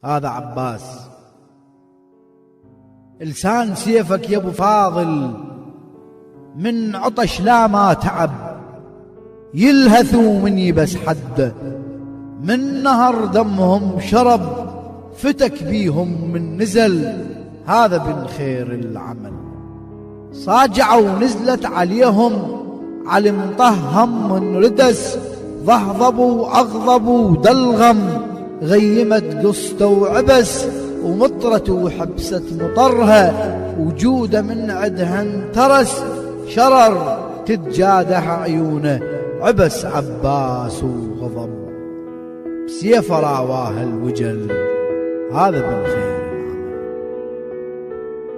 هذا عباس. لسان سيفك يا ابو فاضل من عطش لا ما تعب، يلهثوا من يبس حده، من نهر دمهم شرب، فتك بيهم من نزل، هذا من خير العمل. صاجعوا نزلت عليهم علم طهم من ردس، ضهضبوا أغضبوا دلغم، غيمت قسطة وعبس، ومطرة وحبسة مطرها، وجودة من عدها انترس، شرر تتجادح عيونه، عبس عباس وغضب، بسيف راواه الوجل، هذا من خير العمل.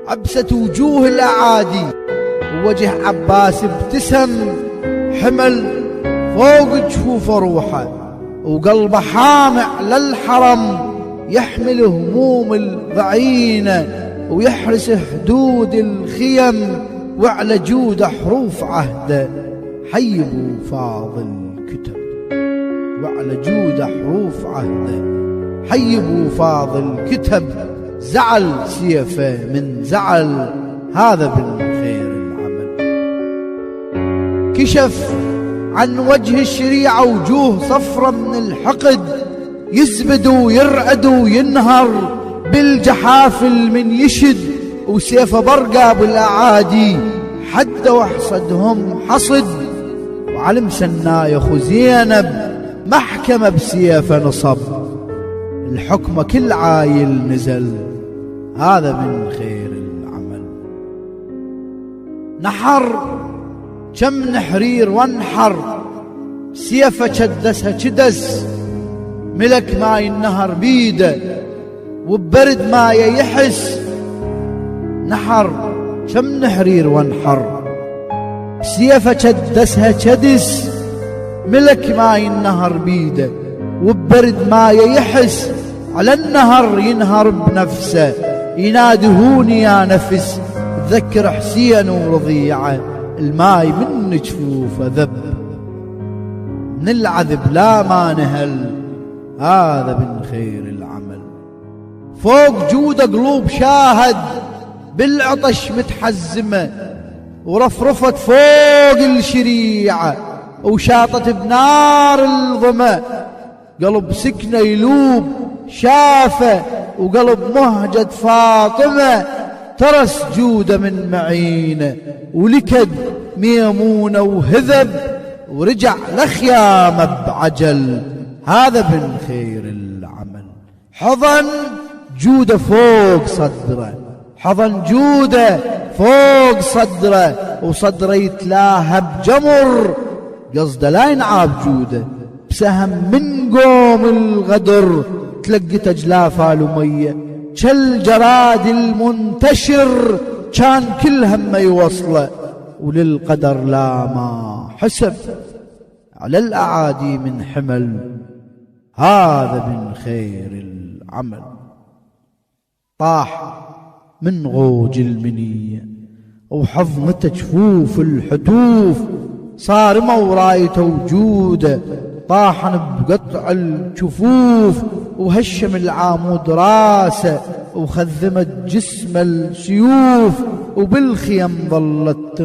عبست وجوه الأعادي ووجه عباس ابتسم، حمل فوق جفوف روحه وقلبه حامع للحرم، يحمل هموم الضعينة ويحرس حدود الخيم، وعلى جوده حروف عهده حي ابو فاضل كتب، وعلى جوده حروف عهده حي ابو فاضل كتب، زعل سيفه من زعل، هذا من خير العمل. كشف عن وجه الشريعة وجوه صفرة من الحقد، يزبد ويرعد وينهر بالجحافل من يشد، وسيف برقى بالأعادي حد وحصدهم حصد، وعلم سناي أخو زينب محكمة بسيفه نصب، الحكمة كل عايل نزل، هذا من خير العمل. نحر كم نحرير وانحر، سيفه كدسها كدس، ملك ماي النهر بيده وببرد ماي يحس. نحر كم نحرير وانحر، سيفه كدسها كدس، ملك ماي النهر بيده وببرد ماي يحس، على النهر ينهر بنفسه، ينادهوني يا نفس، تذكر حسين ورضيعه، الماي من جفوفه ذب، من العذب لا ما نهل، هذا من خير العمل. فوق جوده قلوب شاهد بالعطش متحزمه، ورفرفت فوق الشريعه وشاطت بنار الظما، قلب سكنه يلوب شافه، وقلب مهجد فاطمه، ترس جوده من معينه، ولكد ميمونه وهذب، ورجع لخيامه بعجل، هذا من خير العمل. حضن جوده فوق صدره، حضن جوده فوق صدره، وصدره يتلاهى بجمر، قصده لا ينعاب جوده، بسهم من قوم الغدر، تلقت اجلافه لميه كالجراد المنتشر، كان كل همه يوصله، وللقدر لا ما حسب، على الأعادي من حمل، هذا من خير العمل. طاح من غوج المنية وحظمته جفوف الحتوف، صارمة ورايته وجوده، طاحن بقطع الجفوف، وهشم العامود راسه، وخذمت جسم السيوف، وبالخيم ظلت